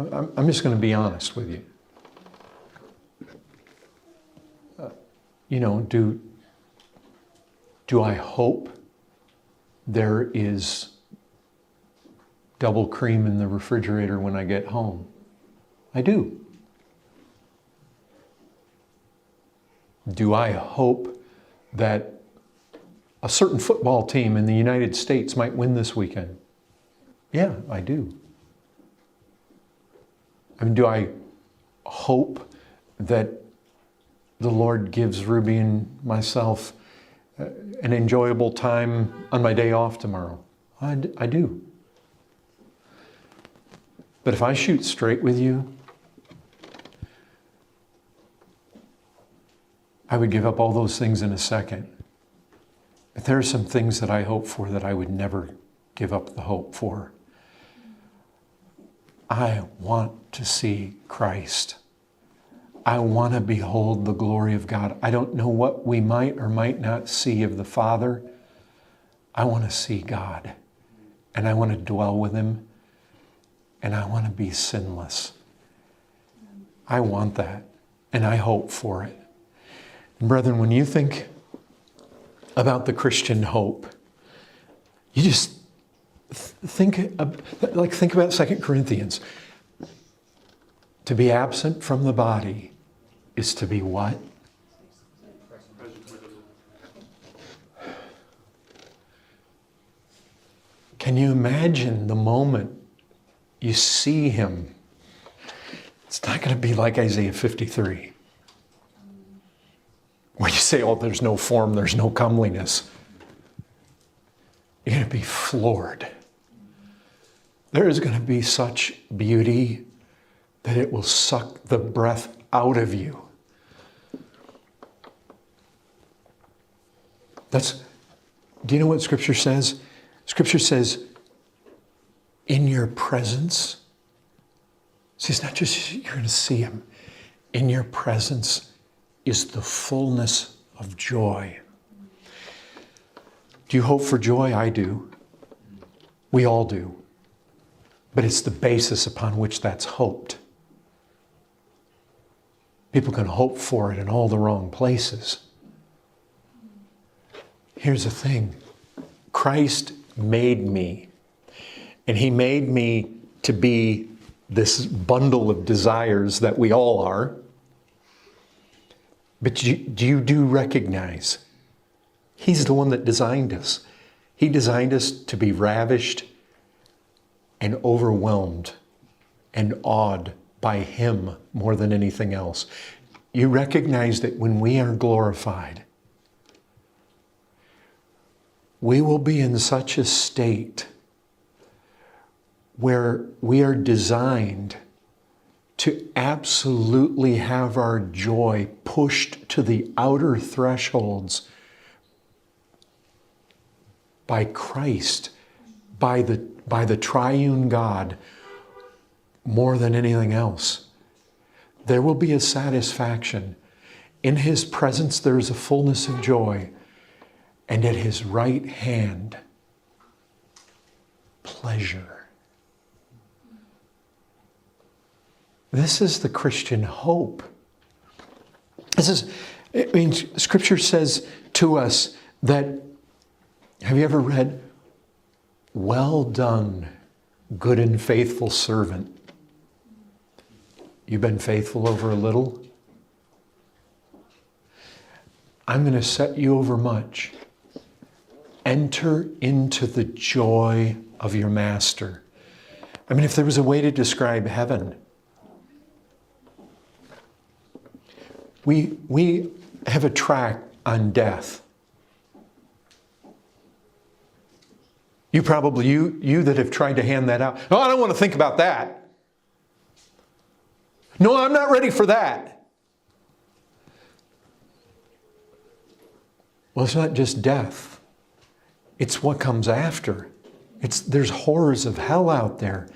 I'm just going to be honest with you. Do I hope there is double cream in the refrigerator when I get home? I do. Do I hope that a certain football team in the United States might win this weekend? Yeah, I do. I mean, do I hope that the Lord gives Ruby and myself an enjoyable time on my day off tomorrow? I do. But if I shoot straight with you, I would give up all those things in a second. But there are some things that I hope for that I would never give up the hope for. I want to see Christ. I want to behold the glory of God. I don't know what we might or might not see of the Father. I want to see God. And I want to dwell with Him. And I want to be sinless. I want that. And I hope for it. And brethren, when you think about the Christian hope, you just think about 2 Corinthians. To be absent from the body is to be what? Can you imagine the moment you see Him? It's not going to be like Isaiah 53. When you say, oh, there's no form, there's no comeliness. You're going to be floored. There is going to be such beauty that it will suck the breath out of you. Do you know what Scripture says? Scripture says, in your presence. See, it's not just you're going to see Him. In your presence is the fullness of joy. Do you hope for joy? I do. We all do. But it's the basis upon which that's hoped. People can hope for it in all the wrong places. Here's the thing. Christ made me. And He made me to be this bundle of desires that we all are. But you do recognize He's the one that designed us. He designed us to be ravished and overwhelmed and awed by Him more than anything else. You recognize that when we are glorified, we will be in such a state where we are designed to absolutely have our joy pushed to the outer thresholds by Christ, by the triune God, more than anything else. There will be a satisfaction. In His presence there is a fullness of joy, and at His right hand, pleasure. This is the Christian hope. Scripture says to us that, have you ever read, well done, good and faithful servant. You've been faithful over a little. I'm going to set you over much. Enter into the joy of your master. I mean, if there was a way to describe heaven, we have a track on death. You that have tried to hand that out. No, I don't want to think about that. No, I'm not ready for that. Well, it's not just death. It's what comes after. There's horrors of hell out there.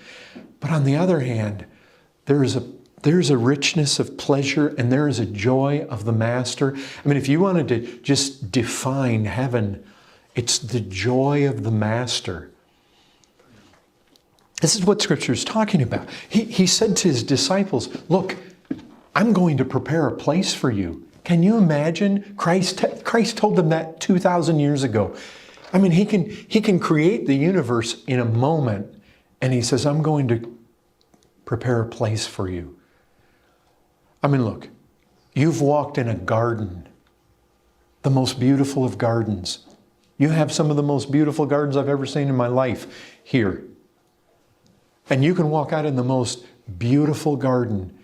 But on the other hand, there's a richness of pleasure and there is a joy of the Master. I mean, if you wanted to just define heaven, it's the joy of the Master. This is what Scripture is talking about. He said to his disciples, look, I'm going to prepare a place for you. Can you imagine? Christ told them that 2,000 years ago. I mean, he can create the universe in a moment, and he says, I'm going to prepare a place for you. I mean, look, you've walked in a garden, the most beautiful of gardens. You have some of the most beautiful gardens I've ever seen in my life here. And you can walk out in the most beautiful garden.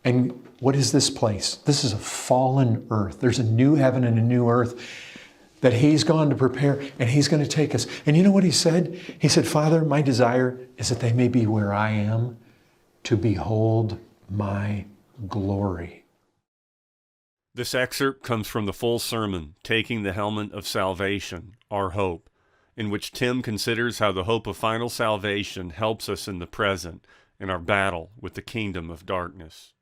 And what is this place? This is a fallen earth. There's a new heaven and a new earth that he's gone to prepare, and he's going to take us. And you know what he said? He said, Father, my desire is that they may be where I am, to behold my glory. This excerpt comes from the full sermon, Taking the Helmet of Salvation, Our Hope, in which Tim considers how the hope of final salvation helps us in the present in our battle with the kingdom of darkness.